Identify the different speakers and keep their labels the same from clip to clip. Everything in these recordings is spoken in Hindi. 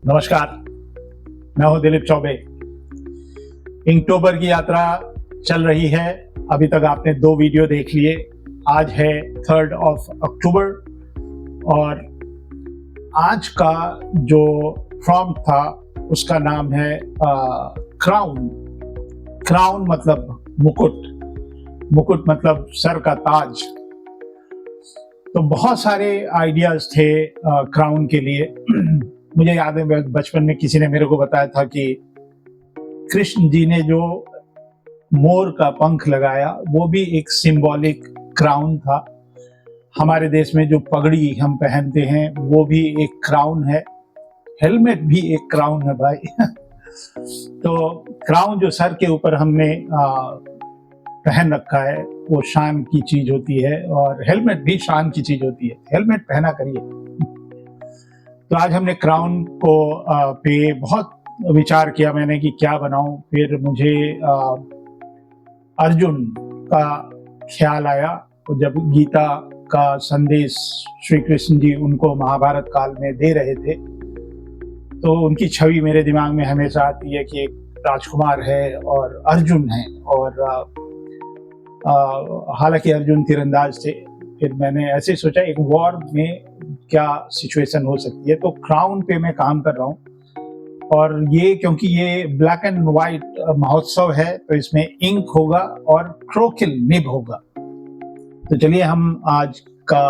Speaker 1: नमस्कार, मैं हूं दिलीप चौबे। इnktober की यात्रा चल रही है। अभी तक आपने 2 वीडियो देख लिए। आज है 3rd of October और आज का जो प्रॉम्प्ट था उसका नाम है क्राउन। क्राउन मतलब मुकुट, मुकुट मतलब सर का ताज। तो बहुत सारे आइडियाज थे क्राउन के लिए। मुझे याद है बचपन में किसी ने मेरे को बताया था कि कृष्ण जी ने जो मोर का पंख लगाया वो भी एक सिंबॉलिक क्राउन था। हमारे देश में जो पगड़ी हम पहनते हैं वो भी एक क्राउन है। हेलमेट भी एक क्राउन है भाई। तो क्राउन जो सर के ऊपर हमने पहन रखा है वो शान की चीज होती है और हेलमेट भी शान की चीज होती है। हेलमेट पहना करिए। तो आज हमने क्राउन को पे बहुत विचार किया मैंने कि क्या बनाऊं। फिर मुझे अर्जुन का ख्याल आया। तो जब गीता का संदेश श्री कृष्ण जी उनको महाभारत काल में दे रहे थे तो उनकी छवि मेरे दिमाग में हमेशा आती है कि एक राजकुमार है और अर्जुन है। और हालांकि अर्जुन तीरंदाज थे। फिर मैंने ऐसे सोचा एक वॉर में क्या सिचुएशन हो सकती है। तो क्राउन पे मैं काम कर रहा हूँ और ये क्योंकि ये ब्लैक एंड व्हाइट महोत्सव है तो इसमें इंक होगा और क्रोकिल निब होगा। तो चलिए हम आज का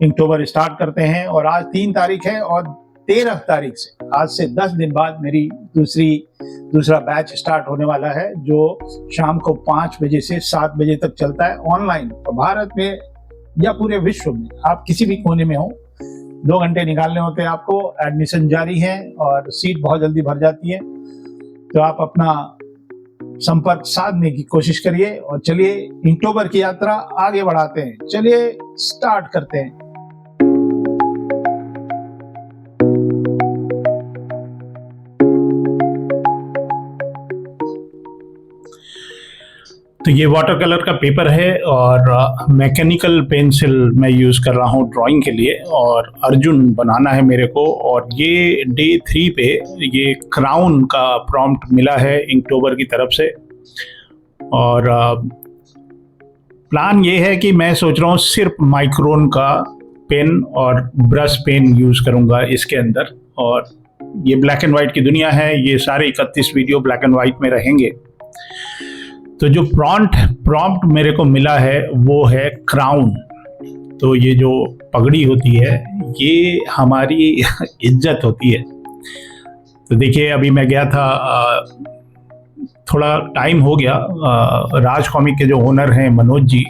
Speaker 1: इnktober स्टार्ट करते हैं। और आज 3 तारीख है और 13 तारीख से आज से 10 दिन बाद मेरी दूसरा बैच स्टार्ट होने वाला है जो शाम को 5 बजे से 7 बजे तक चलता है ऑनलाइन। तो भारत में या पूरे विश्व में आप किसी भी कोने में हो 2 घंटे निकालने होते हैं आपको। एडमिशन जारी है और सीट बहुत जल्दी भर जाती है। तो आप अपना संपर्क साधने की कोशिश करिए और चलिए इnktober की यात्रा आगे बढ़ाते हैं। चलिए स्टार्ट करते हैं। तो ये वाटर कलर का पेपर है और मैकेनिकल पेंसिल मैं यूज़ कर रहा हूँ ड्राइंग के लिए। और अर्जुन बनाना है मेरे को। और ये डे 3 पे ये क्राउन का प्रॉम्प्ट मिला है inktober की तरफ से। और प्लान ये है कि मैं सोच रहा हूँ सिर्फ माइक्रोन का पेन और ब्रश पेन यूज़ करूँगा इसके अंदर। और ये ब्लैक एंड वाइट की दुनिया है। ये सारे 31 वीडियो ब्लैक एंड वाइट में रहेंगे। तो जो प्रॉम्प्ट मेरे को मिला है वो है क्राउन। तो ये जो पगड़ी होती है ये हमारी इज्जत होती है। तो देखिए अभी मैं गया था, थोड़ा टाइम हो गया। राज कॉमिक के जो ओनर हैं मनोज जी,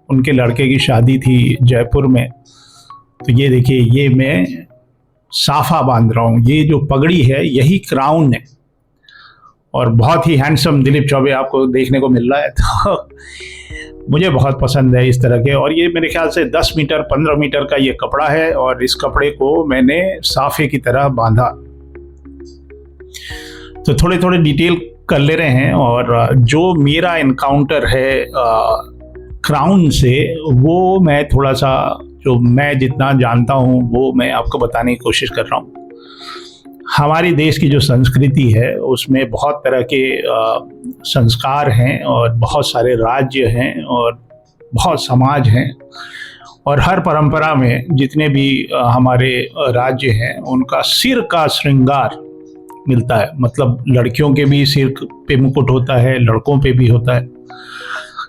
Speaker 1: उनके लड़के की शादी थी जयपुर में। तो ये देखिए ये मैं साफा बांध रहा हूँ। ये जो पगड़ी है यही क्राउन है और बहुत ही हैंडसम दिलीप चौबे आपको देखने को मिल रहा है। तो मुझे बहुत पसंद है इस तरह के। और ये मेरे ख्याल से 10 मीटर 15 मीटर का ये कपड़ा है और इस कपड़े को मैंने साफे की तरह बांधा। तो थोड़े थोड़े डिटेल कर ले रहे हैं। और जो मेरा एनकाउंटर है क्राउन से वो मैं थोड़ा सा, जो मैं जितना जानता हूँ वो मैं आपको बताने की कोशिश कर रहा हूँ। हमारी देश की जो संस्कृति है उसमें बहुत तरह के संस्कार हैं और बहुत सारे राज्य हैं और बहुत समाज हैं। और हर परंपरा में जितने भी हमारे राज्य हैं उनका सिर का श्रृंगार मिलता है। मतलब लड़कियों के भी सिर पे मुकुट होता है, लड़कों पे भी होता है।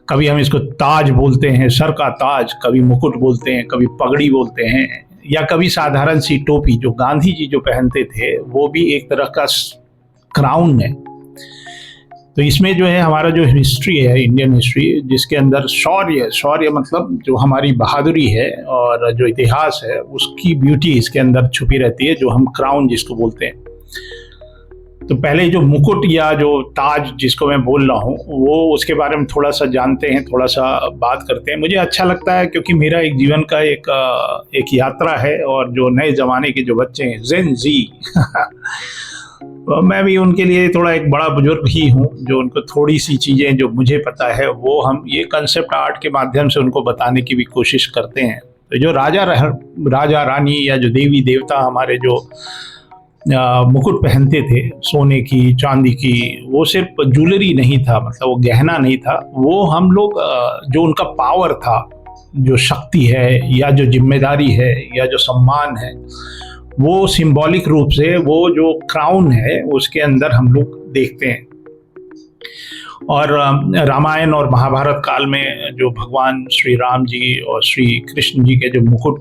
Speaker 1: कभी हम इसको ताज बोलते हैं, सर का ताज, कभी मुकुट बोलते हैं, कभी पगड़ी बोलते हैं, या कभी साधारण सी टोपी जो गांधी जी जो पहनते थे वो भी एक तरह का क्राउन है। तो इसमें जो है हमारा जो हिस्ट्री है, इंडियन हिस्ट्री, जिसके अंदर शौर्य मतलब जो हमारी बहादुरी है और जो इतिहास है उसकी ब्यूटी इसके अंदर छुपी रहती है, जो हम क्राउन जिसको बोलते हैं। तो पहले जो मुकुट या जो ताज जिसको मैं बोल रहा हूँ वो उसके बारे में थोड़ा सा जानते हैं, थोड़ा सा बात करते हैं। मुझे अच्छा लगता है क्योंकि मेरा एक जीवन का एक यात्रा है। और जो नए ज़माने के जो बच्चे हैं जेन जी मैं भी उनके लिए थोड़ा एक बड़ा बुजुर्ग ही हूँ, जो उनको थोड़ी सी चीज़ें जो मुझे पता है वो हम ये कंसेप्ट आर्ट के माध्यम से उनको बताने की भी कोशिश करते हैं। तो जो राजा रानी या जो देवी देवता हमारे जो मुकुट पहनते थे सोने की, चांदी की। वो सिर्फ ज्वेलरी नहीं था, मतलब वो गहना नहीं था, वो हम लोग जो उनका पावर था, जो शक्ति है या जो जिम्मेदारी है या जो सम्मान है, वो सिंबॉलिक रूप से वो जो क्राउन है उसके अंदर हम लोग देखते हैं। और रामायण और महाभारत काल में जो भगवान श्री राम जी और श्री कृष्ण जी के जो मुकुट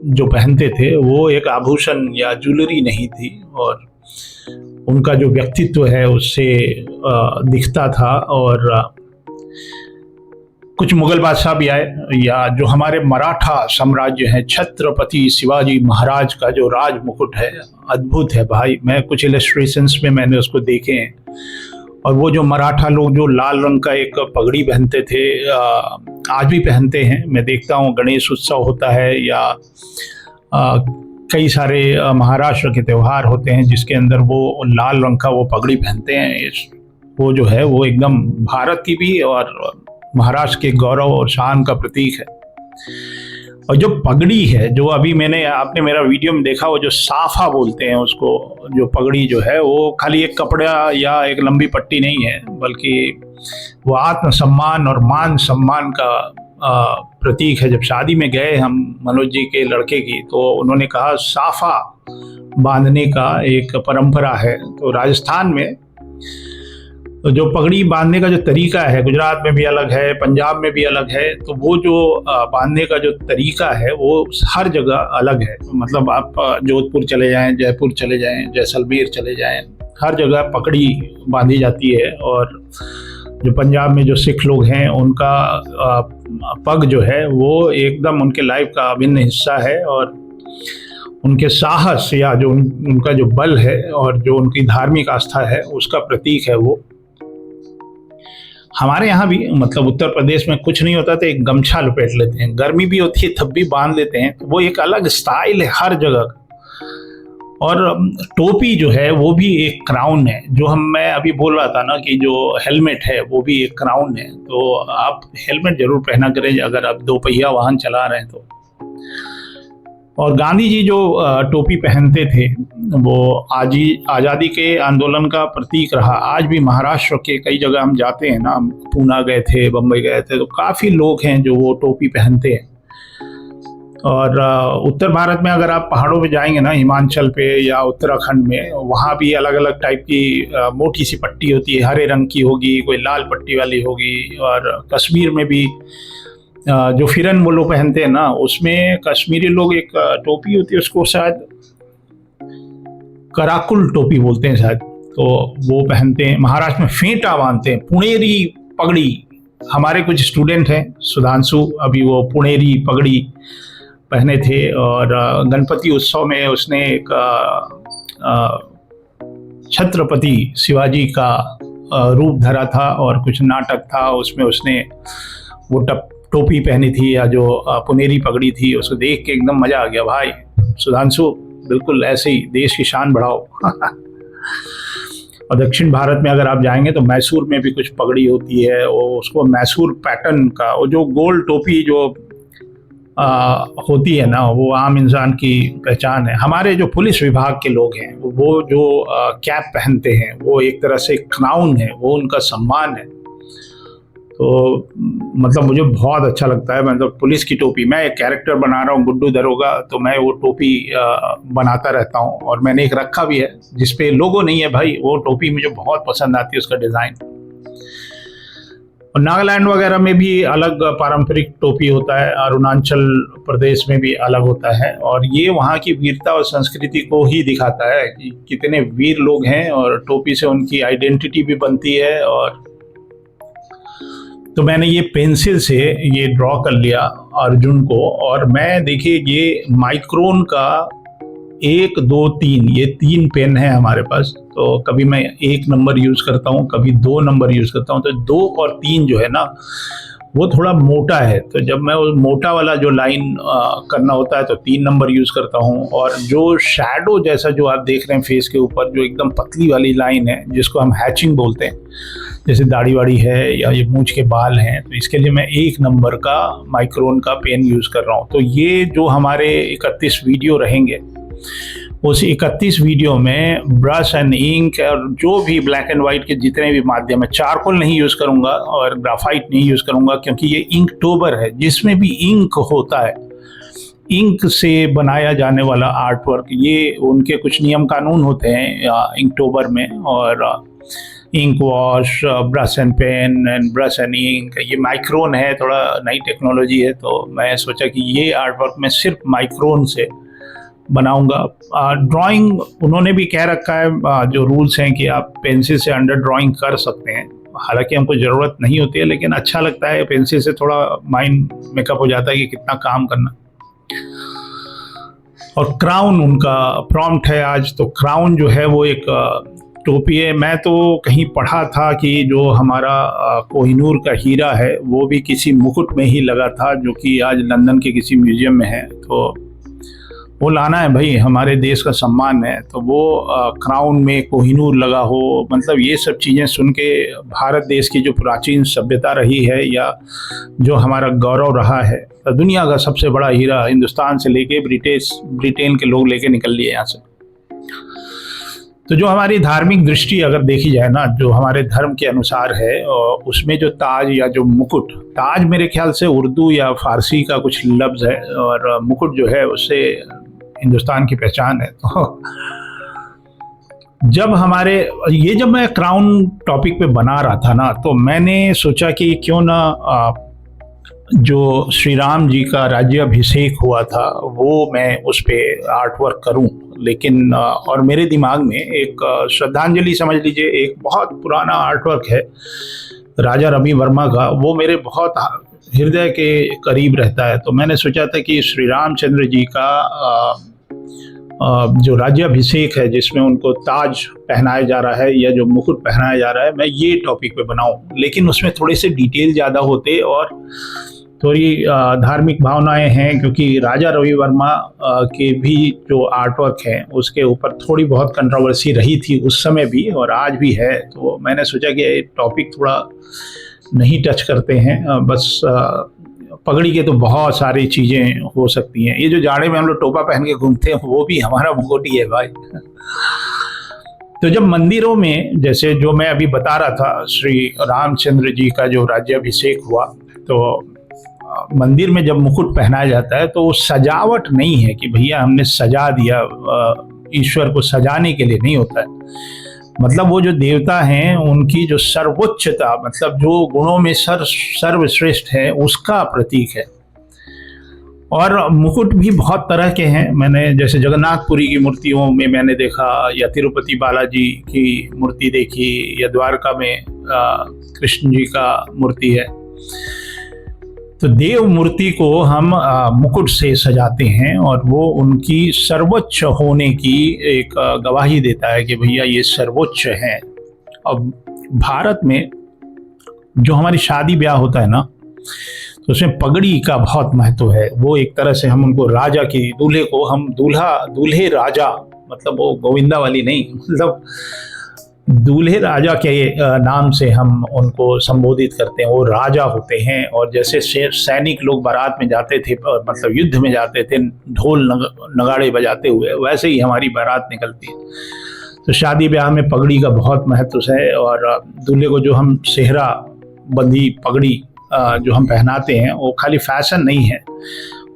Speaker 1: जो पहनते थे, वो एक आभूषण या ज्वेलरी नहीं थी, और उनका जो व्यक्तित्व है उससे दिखता था। और कुछ मुगल बादशाह भी आए, या जो हमारे मराठा साम्राज्य है, छत्रपति शिवाजी महाराज का जो राज मुकुट है, अद्भुत है भाई। मैं कुछ इलस्ट्रेशंस में मैंने उसको देखे हैं। और वो जो मराठा लोग जो लाल रंग का एक पगड़ी पहनते थे, आज भी पहनते हैं। मैं देखता हूँ गणेश उत्सव होता है या कई सारे महाराष्ट्र के त्यौहार होते हैं जिसके अंदर वो लाल रंग का वो पगड़ी पहनते हैं। वो जो है वो एकदम भारत की भी और महाराष्ट्र के गौरव और शान का प्रतीक है। और जो पगड़ी है, जो अभी आपने मेरा वीडियो में देखा, वो जो साफा बोलते हैं उसको, जो पगड़ी जो है वो खाली एक कपड़ा या एक लंबी पट्टी नहीं है, बल्कि वो आत्मसम्मान और मान सम्मान का प्रतीक है। जब शादी में गए हम मनोज जी के लड़के की, तो उन्होंने कहा साफा बांधने का एक परंपरा है। तो राजस्थान में तो जो पगड़ी बांधने का जो तरीका है, गुजरात में भी अलग है, पंजाब में भी अलग है। तो वो जो बांधने का जो तरीका है वो हर जगह अलग है। मतलब आप जोधपुर चले जाएं, जयपुर चले जाएं, जैसलमेर चले जाएं, हर जगह पगड़ी बांधी जाती है। और जो पंजाब में जो सिख लोग हैं, उनका पग जो है वो एकदम उनके लाइफ का अभिन्न हिस्सा है। और उनके साहस या जो उनका जो बल है और जो उनकी धार्मिक आस्था है, उसका प्रतीक है वो। हमारे यहाँ भी, मतलब उत्तर प्रदेश में कुछ नहीं होता तो एक गमछा लपेट लेते हैं, गर्मी भी होती है तब भी बांध लेते हैं। वो एक अलग स्टाइल है हर जगह। और टोपी जो है वो भी एक क्राउन है। जो मैं अभी बोल रहा था ना कि जो हेलमेट है वो भी एक क्राउन है। तो आप हेलमेट जरूर पहना करें अगर आप दो पहिया वाहन चला रहे हैं तो। और गांधी जी जो टोपी पहनते थे, वो आज़ादी के आंदोलन का प्रतीक रहा। आज भी महाराष्ट्र के कई जगह हम जाते हैं ना, पूना गए थे, बम्बई गए थे, तो काफ़ी लोग हैं जो वो टोपी पहनते हैं। और उत्तर भारत में अगर आप पहाड़ों पे जाएंगे ना, हिमाचल पे या उत्तराखंड में, वहाँ भी अलग अलग टाइप की मोटी सी पट्टी होती है, हरे रंग की होगी, कोई लाल पट्टी वाली होगी। और कश्मीर में भी जो फिरन वो लोग पहनते हैं ना, उसमें कश्मीरी लोग एक टोपी होती है, उसको शायद कराकुल टोपी बोलते हैं शायद, तो वो पहनते हैं। महाराष्ट्र में फेंटा बांधते हैं, पुणेरी पगड़ी। हमारे कुछ स्टूडेंट हैं, सुधांशु, अभी वो पुणेरी पगड़ी पहने थे। और गणपति उत्सव में उसने एक छत्रपति शिवाजी का रूप धरा था और कुछ नाटक था, उसमें उसने वो टोपी पहनी थी या जो पुनेरी पगड़ी थी। उसको देख के एकदम मजा आ गया भाई। सुधांशु, बिल्कुल ऐसे ही देश की शान बढ़ाओ। और दक्षिण भारत में अगर आप जाएंगे तो मैसूर में भी कुछ पगड़ी होती है, वो उसको मैसूर पैटर्न का, वो जो गोल टोपी जो होती है ना, वो आम इंसान की पहचान है। हमारे जो पुलिस विभाग के लोग हैं, वो जो कैप पहनते हैं, वो एक तरह से क्राउन है, वो उनका सम्मान है। तो मतलब मुझे बहुत अच्छा लगता है। मतलब पुलिस की टोपी, मैं एक कैरेक्टर बना रहा हूँ गुड्डू दरोगा, तो मैं वो टोपी बनाता रहता हूँ। और मैंने एक रखा भी है जिसपे लोगो नहीं है भाई, वो टोपी मुझे बहुत पसंद आती है, उसका डिज़ाइन। और नागालैंड वगैरह में भी अलग पारंपरिक टोपी होता है, अरुणाचल प्रदेश में भी अलग होता है। और ये वहाँ की वीरता और संस्कृति को ही दिखाता है कि कितने वीर लोग हैं, और टोपी से उनकी आइडेंटिटी भी बनती है। और तो मैंने ये पेंसिल से ये ड्रॉ कर लिया अर्जुन को। और मैं देखिए, ये माइक्रोन का 1, 2, 3, ये 3 पेन है हमारे पास। तो कभी मैं 1 नंबर यूज़ करता हूँ, कभी 2 नंबर यूज़ करता हूँ। तो 2 और 3 जो है ना, वो थोड़ा मोटा है। तो जब मैं वो मोटा वाला जो लाइन करना होता है तो 3 नंबर यूज़ करता हूँ। और जो शैडो जैसा जो आप देख रहे हैं फेस के ऊपर, जो एकदम पतली वाली लाइन है, जिसको हम हैचिंग बोलते हैं, जैसे दाढ़ी वाड़ी है या ये मूंछ के बाल हैं, तो इसके लिए मैं 1 नंबर का माइक्रोन का पेन यूज़ कर रहा हूँ। तो ये जो हमारे 31 वीडियो रहेंगे, उस 31 वीडियो में ब्रश एंड इंक और जो भी ब्लैक एंड वाइट के जितने भी माध्यम है, चारकोल नहीं यूज़ करूँगा और ग्राफाइट नहीं यूज़ करूँगा, क्योंकि ये इंकटोबर है। जिसमें भी इंक होता है, इंक से बनाया जाने वाला आर्ट वर्क, ये उनके कुछ नियम कानून होते हैं इंकटोबर में। और ink wash, brush and pen and brush and ink, ये माइक्रोन है, थोड़ा नई टेक्नोलॉजी है। तो मैं सोचा कि ये आर्ट वर्क मैं सिर्फ माइक्रोन से बनाऊंगा। ड्राइंग उन्होंने भी कह रखा है, जो रूल्स हैं कि आप पेंसिल से अंडर ड्राइंग कर सकते हैं। हालांकि हमको ज़रूरत नहीं होती है, लेकिन अच्छा लगता है, पेंसिल से थोड़ा माइंड मेकअप हो जाता है कि कितना काम करना। और क्राउन उनका प्रॉम्प्ट है आज। तो क्राउन जो है वो एक टोपी है। मैं तो कहीं पढ़ा था कि जो हमारा कोहिनूर का हीरा है वो भी किसी मुकुट में ही लगा था, जो कि आज लंदन के किसी म्यूजियम में है। तो वो लाना है भाई, हमारे देश का सम्मान है। तो वो क्राउन में कोहिनूर लगा हो, मतलब ये सब चीज़ें सुन के भारत देश की जो प्राचीन सभ्यता रही है या जो हमारा गौरव रहा है, तो दुनिया का सबसे बड़ा हीरा हिंदुस्तान से लेके ब्रिटेन के लोग लेके निकल लिए यहाँ से। तो जो हमारी धार्मिक दृष्टि अगर देखी जाए ना, जो हमारे धर्म के अनुसार है, उसमें जो ताज या जो मुकुट, ताज मेरे ख्याल से उर्दू या फारसी का कुछ लफ्ज़ है, और मुकुट जो है उससे हिंदुस्तान की पहचान है। तो जब मैं क्राउन टॉपिक पे बना रहा था ना, तो मैंने सोचा कि क्यों ना जो श्री राम जी का राज्याभिषेक हुआ था वो मैं उस पर आर्ट वर्क करूं। लेकिन और मेरे दिमाग में एक श्रद्धांजलि समझ लीजिए, एक बहुत पुराना आर्ट वर्क है राजा रवि वर्मा का, वो मेरे बहुत हृदय के करीब रहता है। तो मैंने सोचा था कि श्री रामचंद्र जी का जो राज्याभिषेक है, जिसमें उनको ताज पहनाया जा रहा है या जो मुकुट पहनाया जा रहा है, मैं ये टॉपिक पे बनाऊं। लेकिन उसमें थोड़े से डिटेल ज़्यादा होते और थोड़ी धार्मिक भावनाएं हैं, क्योंकि राजा रवि वर्मा के भी जो आर्ट वर्क है उसके ऊपर थोड़ी बहुत कंट्रोवर्सी रही थी उस समय भी और आज भी है। तो मैंने सोचा कि टॉपिक थोड़ा नहीं टच करते हैं, बस पगड़ी के तो बहुत सारी चीज़ें हो सकती हैं। ये जो जाड़े में हम लोग टोपा पहन के घूमते हैं वो भी हमारा मुकुट ही है भाई। तो जब मंदिरों में, जैसे जो मैं अभी बता रहा था, श्री रामचंद्र जी का जो राज्याभिषेक हुआ, तो मंदिर में जब मुकुट पहनाया जाता है तो वो सजावट नहीं है कि भैया हमने सजा दिया, ईश्वर को सजाने के लिए नहीं होता है। मतलब वो जो देवता हैं उनकी जो सर्वोच्चता, मतलब जो गुणों में सर्वश्रेष्ठ है, उसका प्रतीक है। और मुकुट भी बहुत तरह के हैं। मैंने जैसे जगन्नाथपुरी की मूर्तियों में मैंने देखा, या तिरुपति बालाजी की मूर्ति देखी, या द्वारका में कृष्ण जी का मूर्ति है। तो देव मूर्ति को हम मुकुट से सजाते हैं और वो उनकी सर्वोच्च होने की एक गवाही देता है कि भैया ये सर्वोच्च है। अब भारत में जो हमारी शादी ब्याह होता है ना, तो उसमें पगड़ी का बहुत महत्व है। वो एक तरह से हम उनको राजा की, दूल्हे को हम दूल्हे राजा, मतलब वो गोविंदा वाली नहीं, मतलब दूल्हे राजा के नाम से हम उनको संबोधित करते हैं। वो राजा होते हैं। और जैसे सैनिक लोग बारात में जाते थे, मतलब युद्ध में जाते थे ढोल नगाड़े बजाते हुए, वैसे ही हमारी बारात निकलती है। तो शादी ब्याह में पगड़ी का बहुत महत्व है। और दूल्हे को जो हम सेहरा बंधी पगड़ी जो हम पहनाते हैं, वो खाली फैशन नहीं है,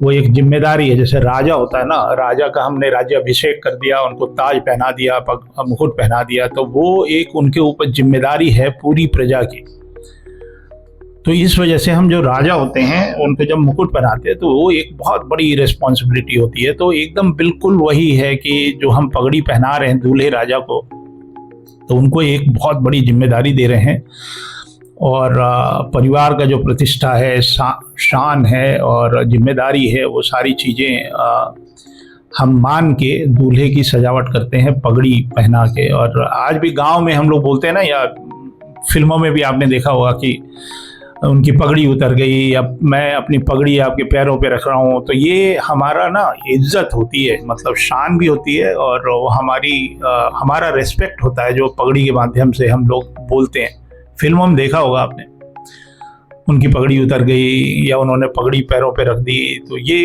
Speaker 1: वो एक जिम्मेदारी है। जैसे राजा होता है ना, राजा का हमने राज्याभिषेक कर दिया, उनको ताज पहना दिया, मुकुट पहना दिया, तो वो एक उनके ऊपर जिम्मेदारी है पूरी प्रजा की। तो इस वजह से हम जो राजा होते हैं उनको जब मुकुट पहनाते हैं तो वो एक बहुत बड़ी रिस्पॉन्सिबिलिटी होती है। तो एकदम बिल्कुल वही है कि जो हम पगड़ी पहना रहे हैं दूल्हे राजा को, तो उनको एक बहुत बड़ी जिम्मेदारी दे रहे हैं। और परिवार का जो प्रतिष्ठा है, शान है और जिम्मेदारी है, वो सारी चीज़ें हम मान के दूल्हे की सजावट करते हैं पगड़ी पहना के। और आज भी गांव में हम लोग बोलते हैं ना, या फिल्मों में भी आपने देखा होगा कि उनकी पगड़ी उतर गई, या मैं अपनी पगड़ी आपके पैरों पे रख रहा हूँ। तो ये हमारा ना इज्जत होती है, मतलब शान भी होती है, और वो हमारा रिस्पेक्ट होता है जो पगड़ी के माध्यम से हम लोग बोलते हैं। फिल्मों में देखा होगा आपने। उनकी पगड़ी उतर गई या उन्होंने पगड़ी पैरों पे रख दी, तो ये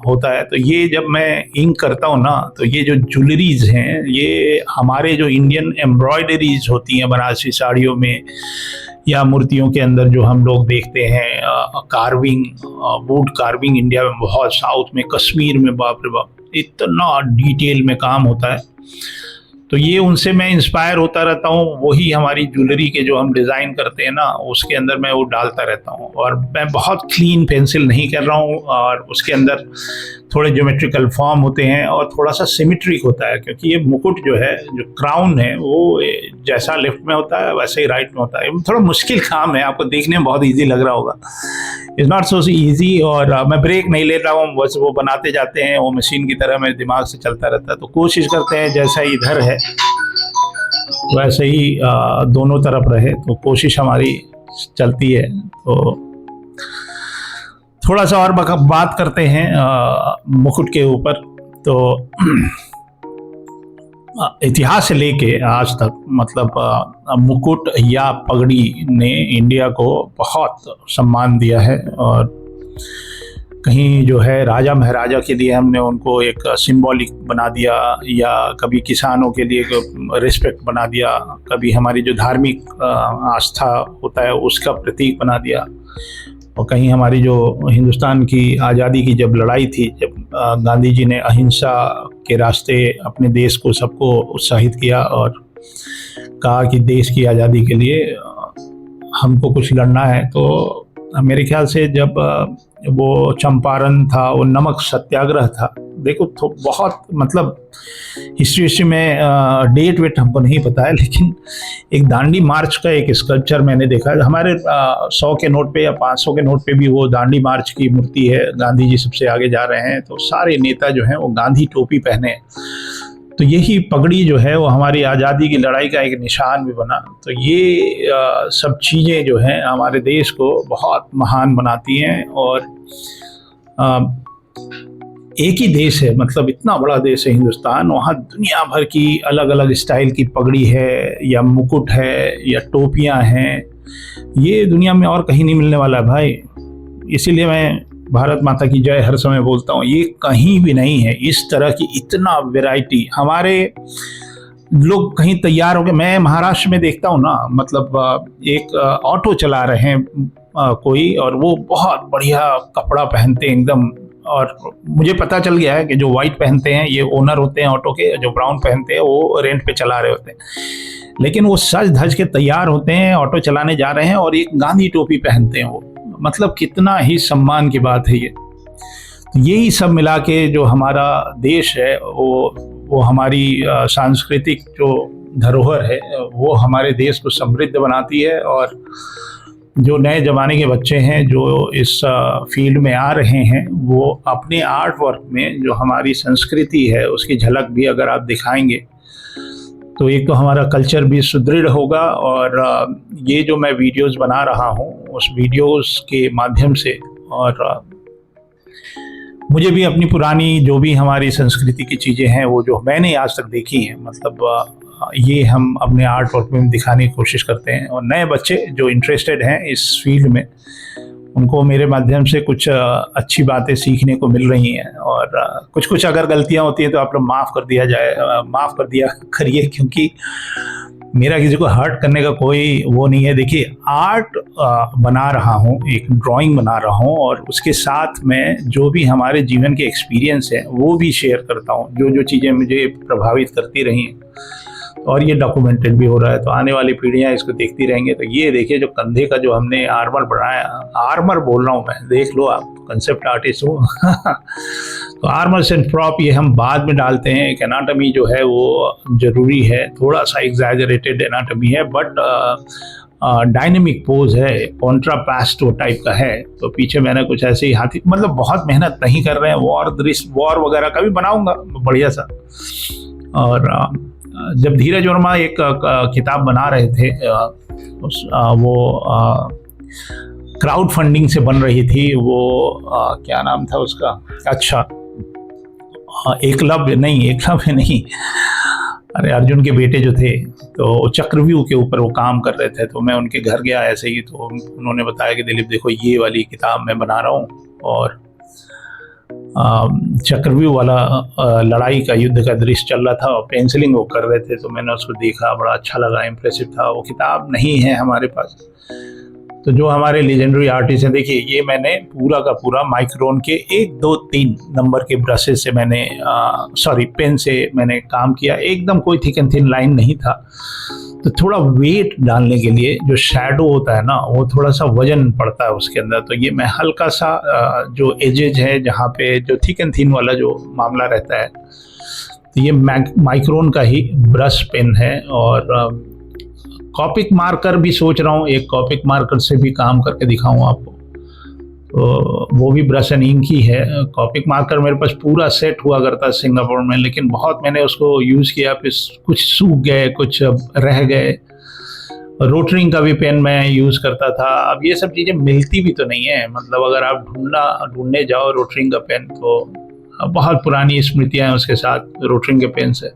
Speaker 1: होता है। तो ये जब मैं इंक करता हूँ ना, तो ये जो ज्वेलरीज हैं, ये हमारे जो इंडियन एम्ब्रॉयडरीज होती हैं बनारसी साड़ियों में या मूर्तियों के अंदर जो हम लोग देखते हैं, कार्विंग, वुड कार्विंग इंडिया में बहुत, साउथ में कश्मीर में बाप रे बाप इतना डिटेल में काम होता है। तो ये उनसे मैं इंस्पायर होता रहता हूँ। वही हमारी ज्वेलरी के जो हम डिज़ाइन करते हैं ना, उसके अंदर मैं वो डालता रहता हूँ। और मैं बहुत क्लीन पेंसिल नहीं कर रहा हूँ, और उसके अंदर थोड़े ज्योमेट्रिकल फॉर्म होते हैं और थोड़ा सा सिमेट्रिक होता है, क्योंकि ये मुकुट जो है, जो क्राउन है, वो जैसा लेफ्ट में होता है वैसे ही राइट में होता है। थोड़ा मुश्किल काम है, आपको देखने में बहुत ईजी लग रहा होगा, इट्स नॉट सो ईजी। और मैं ब्रेक नहीं ले रहा हूँ, बस वो बनाते जाते हैं, वो मशीन की तरह मेरे दिमाग से चलता रहता है। तो कोशिश करते हैं जैसा इधर है वैसे ही दोनों तरफ रहे, तो कोशिश हमारी चलती है। तो थोड़ा सा और बात करते हैं मुकुट के ऊपर। तो इतिहास से लेके आज तक, मतलब मुकुट या पगड़ी ने इंडिया को बहुत सम्मान दिया है। और कहीं जो है राजा महाराजा के लिए हमने उनको एक सिंबॉलिक बना दिया, या कभी किसानों के लिए रिस्पेक्ट बना दिया, कभी हमारी जो धार्मिक आस्था होता है उसका प्रतीक बना दिया। और कहीं हमारी जो हिंदुस्तान की आज़ादी की जब लड़ाई थी, जब गांधी जी ने अहिंसा के रास्ते अपने देश को, सबको उत्साहित किया और कहा कि देश की आज़ादी के लिए हमको कुछ लड़ना है, तो मेरे ख्याल से जब वो चंपारण था, वो नमक सत्याग्रह था, देखो तो बहुत, मतलब हिस्ट्री में डेट वेट हमको नहीं पता है, लेकिन एक दांडी मार्च का एक स्कल्पचर मैंने देखा है। हमारे 100 के नोट पे या 500 के नोट पे भी वो दांडी मार्च की मूर्ति है, गांधी जी सबसे आगे जा रहे हैं, तो सारे नेता जो हैं वो गांधी टोपी पहने हैं। तो यही पगड़ी जो है वो हमारी आज़ादी की लड़ाई का एक निशान भी बना। तो ये सब चीज़ें जो हैं हमारे देश को बहुत महान बनाती हैं। और एक ही देश है, मतलब इतना बड़ा देश है हिंदुस्तान, वहाँ दुनिया भर की अलग अलग स्टाइल की पगड़ी है, या मुकुट है, या टोपियाँ हैं। ये दुनिया में और कहीं नहीं मिलने वाला है भाई। इसीलिए मैं भारत माता की जय हर समय बोलता हूँ, ये कहीं भी नहीं है इस तरह की इतना वैरायटी। हमारे लोग कहीं तैयार होकर, मैं महाराष्ट्र में देखता हूँ ना, मतलब एक ऑटो चला रहे हैं कोई, और वो बहुत बढ़िया कपड़ा पहनते हैं एकदम। और मुझे पता चल गया है कि जो वाइट पहनते हैं ये ओनर होते हैं ऑटो के, जो ब्राउन पहनते हैं वो रेंट पे चला रहे होते हैं। लेकिन वो सज धज के तैयार होते हैं, ऑटो चलाने जा रहे हैं, और एक गांधी टोपी पहनते हैं वो। मतलब कितना ही सम्मान की बात है ये। तो यही सब मिला के जो हमारा देश है, वो हमारी सांस्कृतिक जो धरोहर है, वो हमारे देश को समृद्ध बनाती है। और जो नए ज़माने के बच्चे हैं जो इस फील्ड में आ रहे हैं, वो अपने आर्ट वर्क में जो हमारी संस्कृति है उसकी झलक भी अगर आप दिखाएंगे, तो एक तो हमारा कल्चर भी सुदृढ़ होगा। और ये जो मैं वीडियोस बना रहा हूँ, उस वीडियोस के माध्यम से, और मुझे भी अपनी पुरानी जो भी हमारी संस्कृति की चीज़ें हैं, वो जो मैंने आज तक देखी हैं, मतलब ये हम अपने आर्ट वर्क में दिखाने की कोशिश करते हैं। और नए बच्चे जो इंटरेस्टेड हैं इस फील्ड में, उनको मेरे माध्यम से कुछ अच्छी बातें सीखने को मिल रही हैं। और कुछ अगर गलतियां होती हैं तो आप लोग माफ़ कर दिया करिए, क्योंकि मेरा किसी को हर्ट करने का कोई वो नहीं है। देखिए, आर्ट बना रहा हूँ, एक ड्राइंग बना रहा हूँ, और उसके साथ मैं जो भी हमारे जीवन के एक्सपीरियंस हैं वो भी शेयर करता हूँ, जो चीज़ें मुझे प्रभावित करती रही हैं, और ये डॉक्यूमेंटेड भी हो रहा है। तो आने वाली पीढ़ियां इसको देखती रहेंगे। तो ये देखिए, जो कंधे का जो हमने आर्मर बनाया, आर्मर बोल रहा हूँ मैं, देख लो आप, कंसेप्ट आर्टिस्ट हो। तो आर्मर्स एंड प्रॉप ये हम बाद में डालते हैं। एक एनाटॉमी जो है वो ज़रूरी है, थोड़ा सा एग्जैजरेटेड एनाटॉमी है, बट डायनेमिक पोज है, कॉन्ट्रापास्टो टाइप का है। तो पीछे मैंने कुछ ऐसे ही हाथी, मतलब बहुत मेहनत नहीं कर रहे हैं। वॉर वगैरह का भी बनाऊंगा बढ़िया सा। और जब धीरज वर्मा एक किताब बना रहे थे, वो क्राउड फंडिंग से बन रही थी, वो क्या नाम था उसका, अच्छा एकलव्य नहीं, अरे अर्जुन के बेटे जो थे तो चक्रव्यूह के ऊपर वो काम कर रहे थे, तो मैं उनके घर गया ऐसे ही, तो उन्होंने बताया कि दिलीप देखो ये वाली किताब मैं बना रहा हूँ, और चक्रव्यूह वाला लड़ाई का, युद्ध का दृश्य चल रहा था और पेंसिलिंग वो कर रहे थे, तो मैंने उसको देखा, बड़ा अच्छा लगा, इम्प्रेसिव था। वो किताब नहीं है हमारे पास। तो जो हमारे लेजेंडरी आर्टिस्ट हैं, देखिए ये मैंने पूरा का पूरा माइक्रोन के 1, 2, 3 नंबर के ब्रशेस से मैंने पेन से मैंने काम किया, एकदम कोई थिक एंड थिन लाइन नहीं था। तो थोड़ा वेट डालने के लिए जो शैडो होता है ना, वो थोड़ा सा वजन पड़ता है उसके अंदर, तो ये मैं हल्का सा जो एजेज है जहाँ पे जो थिक एंड थिन वाला जो मामला रहता है, तो ये माइक्रोन का ही ब्रश पेन है। और कॉपिक मार्कर भी सोच रहा हूँ, एक कॉपिक मार्कर से भी काम करके दिखाऊँ आपको, तो वो भी ब्रश एंड इंक ही है। कॉपिक मार्कर मेरे पास पूरा सेट हुआ करता है सिंगापुर में, लेकिन बहुत मैंने उसको यूज़ किया, फिर कुछ सूख गए, कुछ रह गए। रोटरिंग का भी पेन मैं यूज़ करता था, अब ये सब चीज़ें मिलती भी तो नहीं है, मतलब अगर आप ढूंढने जाओ रोटरिंग का पेन, तो बहुत पुरानी स्मृतियाँ हैं उसके साथ रोटरिंग के पेन से।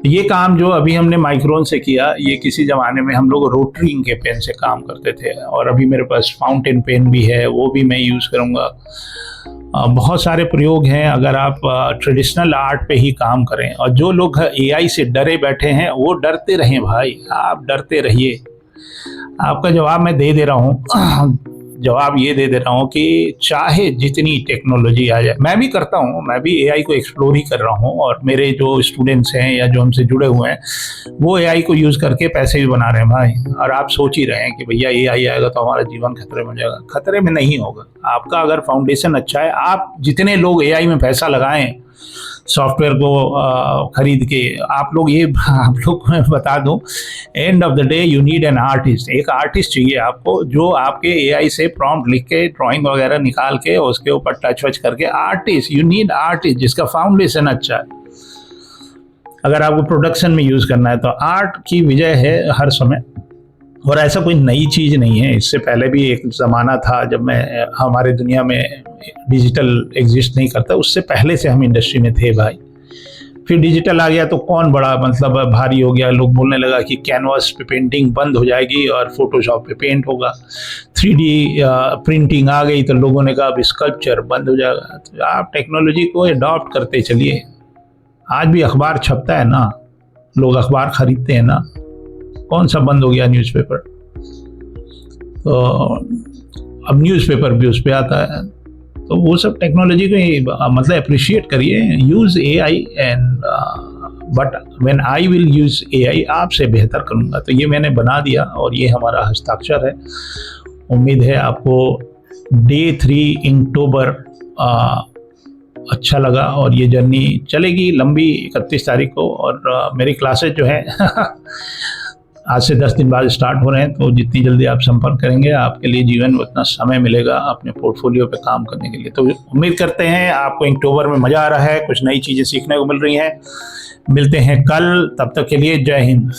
Speaker 1: ये काम जो अभी हमने माइक्रोन से किया, ये किसी ज़माने में हम लोग रोटरिंग के पेन से काम करते थे, और अभी मेरे पास फाउंटेन पेन भी है, वो भी मैं यूज़ करूँगा। बहुत सारे प्रयोग हैं अगर आप ट्रेडिशनल आर्ट पे ही काम करें। और जो लोग एआई से डरे बैठे हैं, वो डरते रहें भाई, आप डरते रहिए। आपका जवाब मैं दे दे रहा हूँ, जवाब ये दे रहा हूँ कि चाहे जितनी टेक्नोलॉजी आ जाए, मैं भी करता हूँ, मैं भी एआई को एक्सप्लोर ही कर रहा हूँ, और मेरे जो स्टूडेंट्स हैं या जो हमसे जुड़े हुए हैं, वो एआई को यूज़ करके पैसे भी बना रहे हैं भाई। और आप सोच ही रहे हैं कि भैया एआई आएगा तो हमारा जीवन खतरे में हो जाएगा। खतरे में नहीं होगा, आपका अगर फाउंडेशन अच्छा है। आप जितने लोग एआई में पैसा लगाएं सॉफ्टवेयर को खरीद के, आप लोग मैं बता दूं, end of the day you need an artist. एक आर्टिस्ट चाहिए आपको, जो आपके एआई से प्रॉम्प्ट लिख के ड्राइंग वगैरह निकाल के उसके ऊपर टच वच करके, आर्टिस्ट, यू नीड आर्टिस्ट जिसका फाउंडेशन अच्छा है। अगर आपको प्रोडक्शन में यूज़ करना है तो आर्ट की विजय है हर समय, और ऐसा कोई नई चीज़ नहीं है। इससे पहले भी एक ज़माना था जब हमारे दुनिया में डिजिटल एग्जिस्ट नहीं करता, उससे पहले से हम इंडस्ट्री में थे भाई। फिर डिजिटल आ गया तो कौन बड़ा भारी हो गया, लोग बोलने लगा कि कैनवास पे पेंटिंग बंद हो जाएगी और फोटोशॉप पे पेंट होगा। 3D प्रिंटिंग आ गई तो लोगों ने कहा अब स्कल्पचर बंद हो जाएगा। तो आप टेक्नोलॉजी को अडॉप्ट करते चलिए। आज भी अखबार छपता है ना, लोग अखबार खरीदते हैं ना, कौन सा बंद हो गया न्यूज़पेपर? तो अब न्यूज़पेपर भी उस पर आता है। तो वो सब टेक्नोलॉजी को अप्रिशिएट करिए, use AI and but when I will use AI आपसे बेहतर करूँगा। तो ये मैंने बना दिया और ये हमारा हस्ताक्षर है। उम्मीद है आपको Day 3 इक्टूबर अच्छा लगा, और ये जर्नी चलेगी लंबी 31 तारीख को। और मेरी क्लासेज जो है आज से 10 दिन बाद स्टार्ट हो रहे हैं, तो जितनी जल्दी आप संपर्क करेंगे, आपके लिए जीवन में उतना समय मिलेगा अपने पोर्टफोलियो पे काम करने के लिए। तो उम्मीद करते हैं आपको अक्टूबर में मज़ा आ रहा है, कुछ नई चीज़ें सीखने को मिल रही हैं। मिलते हैं कल, तब तक के लिए जय हिंद।